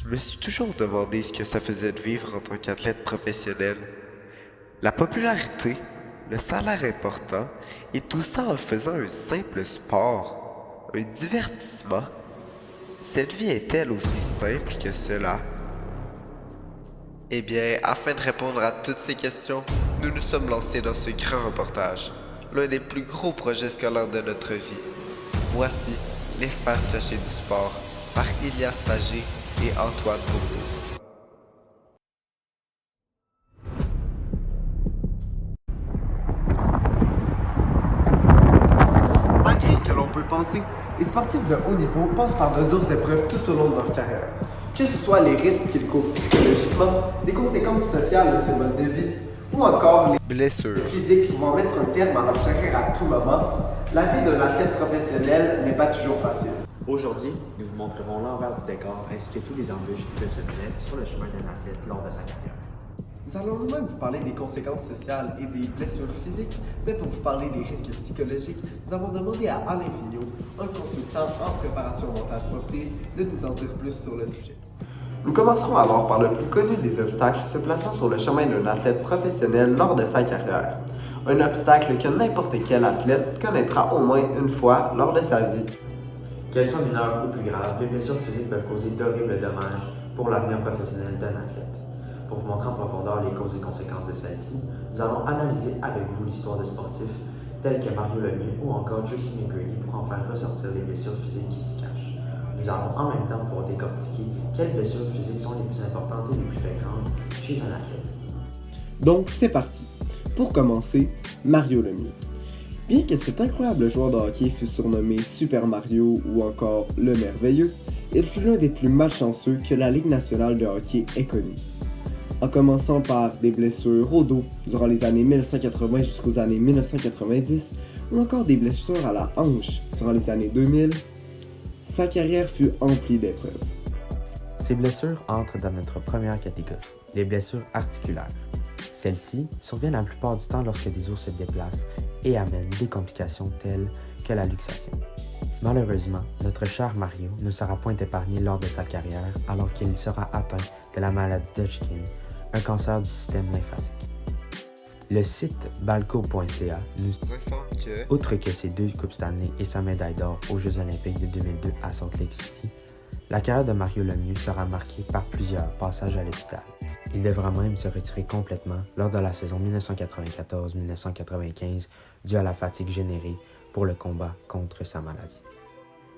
Je me suis toujours demandé ce que ça faisait de vivre en tant qu'athlète professionnel. La popularité, le salaire important, et tout ça en faisant un simple sport, un divertissement. Cette vie est-elle aussi simple que cela? Eh bien, afin de répondre à toutes ces questions, nous nous sommes lancés dans ce grand reportage, l'un des plus gros projets scolaires de notre vie. Voici les faces cachées du sport par Ilias Pagé et Antoine Bourdeau. Malgré ce que l'on peut penser, les sportifs de haut niveau passent par de dures épreuves tout au long de leur carrière. Que ce soit les risques qu'ils courent psychologiquement, les conséquences sociales de ce mode de vie, ou encore les Blessures. physiques pouvant mettre un terme à leur carrière à tout moment, la vie d'un athlète professionnel n'est pas toujours facile. Aujourd'hui, nous vous montrerons l'envers du décor ainsi que tous les embûches qui peuvent se mettre sur le chemin d'un athlète lors de sa carrière. Nous allons nous-mêmes vous parler des conséquences sociales et des blessures physiques, mais pour vous parler des risques psychologiques, nous avons demandé à Alain Vigneault, un consultant en préparation au montage sportif, de nous en dire plus sur le sujet. Nous commencerons alors par le plus connu des obstacles se plaçant sur le chemin d'un athlète professionnel lors de sa carrière. Un obstacle que n'importe quel athlète connaîtra au moins une fois lors de sa vie. Qu'elles soient mineures ou plus graves, les blessures physiques peuvent causer d'horribles dommages pour l'avenir professionnel d'un athlète. Pour vous montrer en profondeur les causes et conséquences de celles-ci, nous allons analyser avec vous l'histoire de sportifs tels que Mario Lemieux ou encore Tracy McGrady pour en faire ressortir les blessures physiques qui s'y cachent. Nous allons en même temps pouvoir décortiquer quelles blessures physiques sont les plus importantes et les plus fréquentes chez un athlète. Donc c'est parti. Pour commencer, Mario Lemieux. Bien que cet incroyable joueur de hockey fût surnommé Super Mario ou encore le Merveilleux, il fut l'un des plus malchanceux que la Ligue nationale de hockey ait connu. En commençant par des blessures au dos durant les années 1980 jusqu'aux années 1990, ou encore des blessures à la hanche durant les années 2000, sa carrière fut emplie d'épreuves. Ces blessures entrent dans notre première catégorie, les blessures articulaires. Celles-ci surviennent la plupart du temps lorsque des os se déplacent et amènent des complications telles que la luxation. Malheureusement, notre cher Mario ne sera point épargné lors de sa carrière alors qu'il sera atteint de la maladie d'Hodgkin, un cancer du système lymphatique. Le site balco.ca nous Informe que outre que ses 2 Coupes Stanley et sa médaille d'or aux Jeux olympiques de 2002 à Salt Lake City, la carrière de Mario Lemieux sera marquée par plusieurs passages à l'hôpital. Il devra même se retirer complètement lors de la saison 1994-1995 dû à la fatigue générée pour le combat contre sa maladie.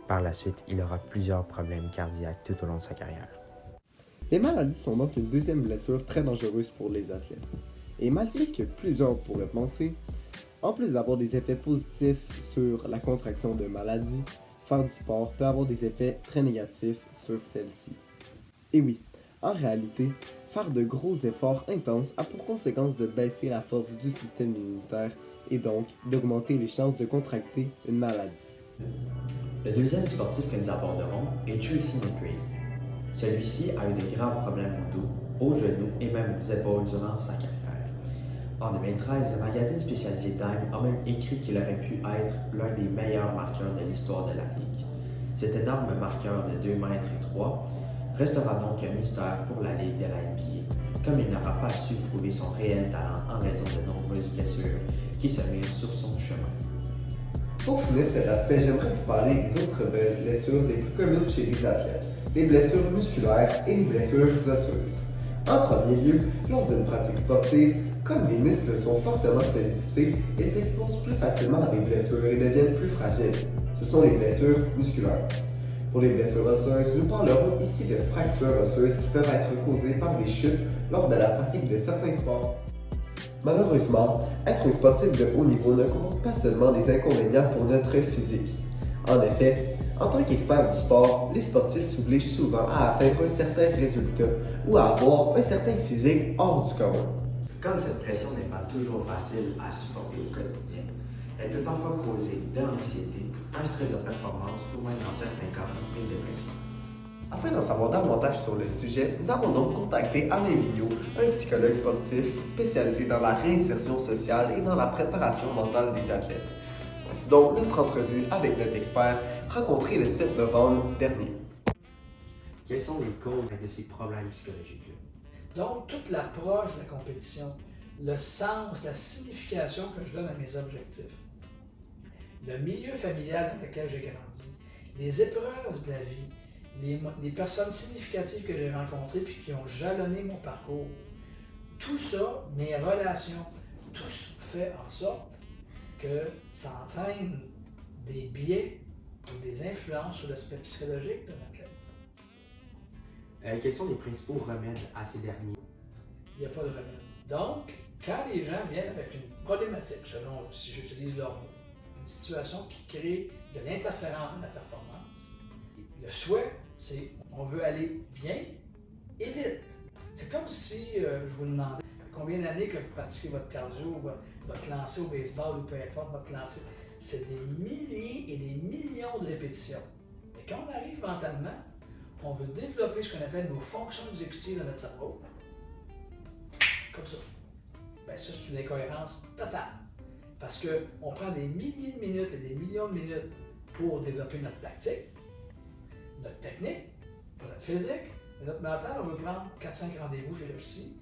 Par la suite, il aura plusieurs problèmes cardiaques tout au long de sa carrière. Les maladies sont donc une deuxième blessure très dangereuse pour les athlètes. Et malgré ce que plusieurs pourraient penser, en plus d'avoir des effets positifs sur la contraction de maladies, faire du sport peut avoir des effets très négatifs sur celle-ci. Et oui, en réalité, faire de gros efforts intenses a pour conséquence de baisser la force du système immunitaire et donc d'augmenter les chances de contracter une maladie. Le deuxième sportif que nous aborderons est Tracy McGrady. Celui-ci a eu de graves problèmes au dos, aux genoux et même aux épaules durant sa carrière. En 2013, le magazine spécialisé Time a même écrit qu'il aurait pu être l'un des meilleurs marqueurs de l'histoire de la Ligue. Cet énorme marqueur de 2 mètres et 3 restera donc un mystère pour la Ligue de la NBA, comme il n'aura pas su prouver son réel talent en raison de nombreuses blessures qui se mirent sur son chemin. Pour finir cet aspect, j'aimerais vous parler des autres blessures les plus communes chez les athlètes, les blessures musculaires et les blessures osseuses. En premier lieu, lors d'une pratique sportive, comme les muscles sont fortement sollicités, ils s'exposent plus facilement à des blessures et deviennent plus fragiles. Ce sont les blessures musculaires. Pour les blessures osseuses, nous parlerons ici de fractures osseuses qui peuvent être causées par des chutes lors de la pratique de certains sports. Malheureusement, être un sportif de haut niveau ne comporte pas seulement des inconvénients pour notre physique. En effet, en tant qu'expert du sport, les sportifs s'obligent souvent à atteindre un certain résultat ou à avoir un certain physique hors du commun. Comme cette pression n'est pas toujours facile à supporter au quotidien, elle peut parfois causer de l'anxiété, un stress de performance ou même dans certains cas une dépression. Afin d'en savoir davantage sur le sujet, nous avons donc contacté Alain Vigneault, un psychologue sportif spécialisé dans la réinsertion sociale et dans la préparation mentale des athlètes. Voici donc notre entrevue avec notre expert rencontré le 7 novembre dernier. Quelles sont les causes de ces problèmes psychologiques-là? Donc, toute l'approche de la compétition, le sens, la signification que je donne à mes objectifs, le milieu familial dans lequel j'ai grandi, les épreuves de la vie, les personnes significatives que j'ai rencontrées puis qui ont jalonné mon parcours, tout ça, mes relations, tout ça fait en sorte que ça entraîne des biais ou des influences sur l'aspect psychologique de l'athlète. Quels sont les principaux remèdes à ces derniers? Il n'y a pas de remède. Donc, quand les gens viennent avec une problématique, selon, si j'utilise leur mot, une situation qui crée de l'interférence dans la performance, le souhait, c'est on veut aller bien et vite. C'est comme si je vous demandais combien d'années que vous pratiquez votre cardio, votre lancer au baseball ou peu importe votre lancer. C'est des milliers et des millions de répétitions. Et quand on arrive mentalement, on veut développer ce qu'on appelle nos fonctions exécutives dans notre cerveau. Comme ça. Bien, ça, c'est une incohérence totale. Parce qu'on prend des milliers de minutes et des millions de minutes pour développer notre tactique, notre technique, notre physique, et notre mental, on veut prendre 4-5 rendez-vous chez le psy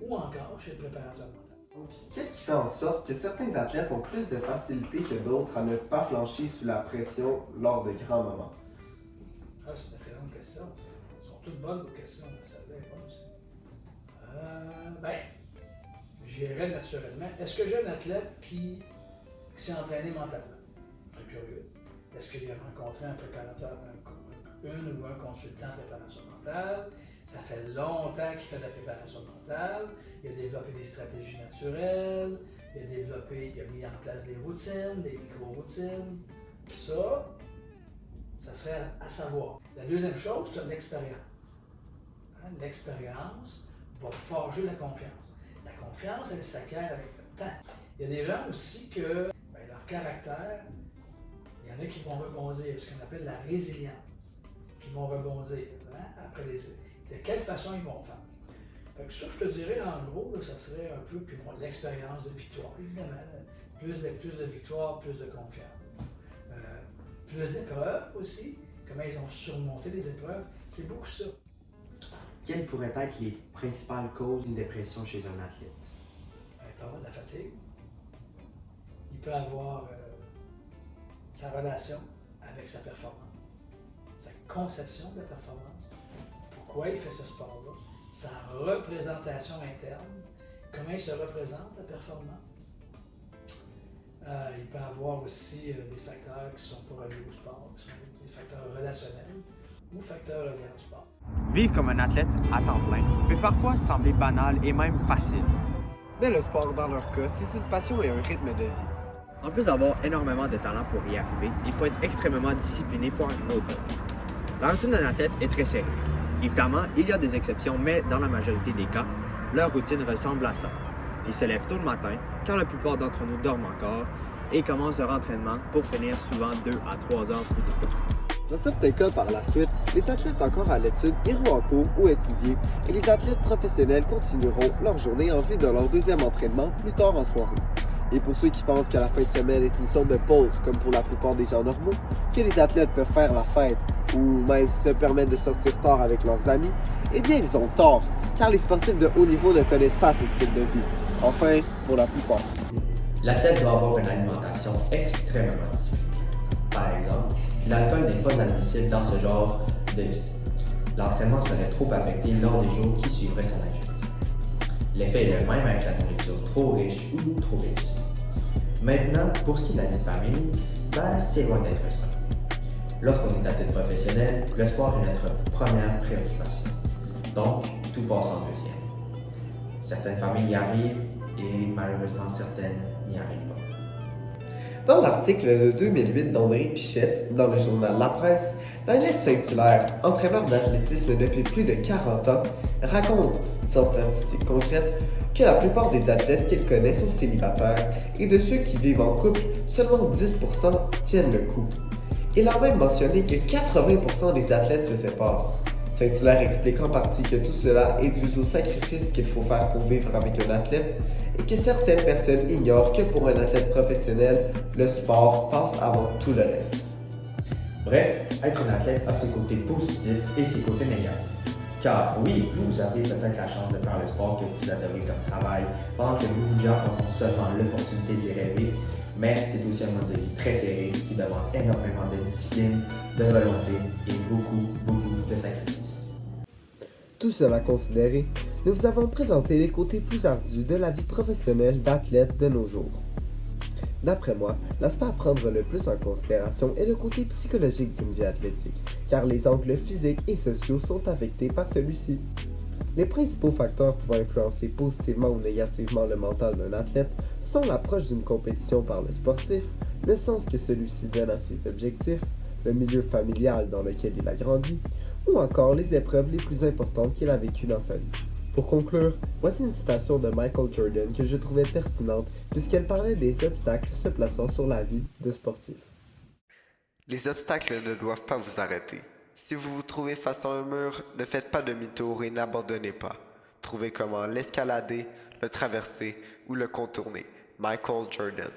ou encore chez le préparateur mental. Donc, qu'est-ce qui fait en sorte que certains athlètes ont plus de facilité que d'autres à ne pas flancher sous la pression lors de grands moments? Ah, c'est une excellente question. Elles sont toutes bonnes vos questions, ça va pas aussi. J'irais naturellement. Est-ce que j'ai un athlète qui s'est entraîné mentalement? Très curieux. Est-ce qu'il a rencontré un préparateur, une ou un consultant en préparation mentale? Ça fait longtemps qu'il fait de la préparation mentale. Il a développé des stratégies naturelles. Il a mis en place des routines, des micro-routines. Ça serait à savoir. La deuxième chose, c'est l'expérience. L'expérience va forger la confiance. La confiance, elle s'acquiert avec le temps. Il y a des gens aussi que leur caractère, il y en a qui vont rebondir, ce qu'on appelle la résilience, qui vont rebondir après de quelle façon ils vont faire. Fait que ça, je te dirais, en gros, là, ça serait un peu l'expérience de victoire, évidemment. Plus de victoire, plus de confiance. Plus d'épreuves aussi, comment ils ont surmonté les épreuves, c'est beaucoup ça. Quelles pourraient être les principales causes d'une dépression chez un athlète? Il peut avoir de la fatigue. Il peut avoir sa relation avec sa performance, sa conception de la performance. Pourquoi il fait ce sport-là? Sa représentation interne. Comment il se représente la performance? Il peut avoir aussi des facteurs qui sont pas reliés au sport, qui sont des facteurs relationnels ou facteurs reliés au sport. Vivre comme un athlète à temps plein peut parfois sembler banal et même facile. Mais le sport, dans leur cas, c'est une passion et un rythme de vie. En plus d'avoir énormément de talent pour y arriver, il faut être extrêmement discipliné pour arriver au top. La routine d'un athlète est très serrée. Évidemment, il y a des exceptions, mais dans la majorité des cas, leur routine ressemble à ça. Ils se lèvent tôt le matin, quand la plupart d'entre nous dorment encore, et commencent leur entraînement pour finir souvent 2 à 3 heures plus tôt. Dans certains cas, par la suite, les athlètes encore à l'étude iront en cours ou étudier, et les athlètes professionnels continueront leur journée en vue de leur deuxième entraînement plus tard en soirée. Et pour ceux qui pensent que la fin de semaine est une sorte de pause, comme pour la plupart des gens normaux, que les athlètes peuvent faire la fête ou même se permettre de sortir tard avec leurs amis, eh bien ils ont tort, car les sportifs de haut niveau ne connaissent pas ce style de vie. Enfin, pour la plupart. L'athlète doit avoir une alimentation extrêmement disciplinée. Par exemple, l'alcool n'est pas admissible dans ce genre de vie. L'entraînement serait trop affecté lors des jours qui suivraient son ingestion. L'effet est le même avec la nourriture trop riche ou trop épice. Maintenant, pour ce qui est de la vie de famille, c'est loin d'être simple. Lorsqu'on est athlète professionnel, le sport est notre première préoccupation. Donc, tout passe en deuxième. Certaines familles y arrivent et malheureusement certaines n'y arrivent pas. Dans l'article de 2008 d'André Pichette, dans le journal La Presse, Daniel Saint-Hilaire, entraîneur d'athlétisme depuis plus de 40 ans, raconte, sans statistiques concrètes, que la plupart des athlètes qu'il connaît sont célibataires et de ceux qui vivent en couple, seulement 10% tiennent le coup. Il a même mentionné que 80% des athlètes se séparent. Saint-Hilaire explique en partie que tout cela est dû au sacrifice qu'il faut faire pour vivre avec un athlète et que certaines personnes ignorent que pour un athlète professionnel, le sport passe avant tout le reste. Bref, être un athlète a ses côtés positifs et ses côtés négatifs. Car oui, vous avez peut-être la chance de faire le sport que vous adorez comme travail, pendant que beaucoup de gens auront seulement l'opportunité d'y rêver, mais c'est aussi un mode de vie très serré qui demande énormément de discipline, de volonté et beaucoup de sacrifices. Tout cela considéré, nous vous avons présenté les côtés plus ardus de la vie professionnelle d'athlète de nos jours. D'après moi, l'aspect à prendre le plus en considération est le côté psychologique d'une vie athlétique, car les angles physiques et sociaux sont affectés par celui-ci. Les principaux facteurs pouvant influencer positivement ou négativement le mental d'un athlète sont l'approche d'une compétition par le sportif, le sens que celui-ci donne à ses objectifs, le milieu familial dans lequel il a grandi, ou encore les épreuves les plus importantes qu'il a vécues dans sa vie. Pour conclure, voici une citation de Michael Jordan que je trouvais pertinente puisqu'elle parlait des obstacles se plaçant sur la vie de sportif. Les obstacles ne doivent pas vous arrêter. Si vous vous trouvez face à un mur, ne faites pas demi-tour et n'abandonnez pas. Trouvez comment l'escalader, le traverser ou le contourner. Michael Jordan.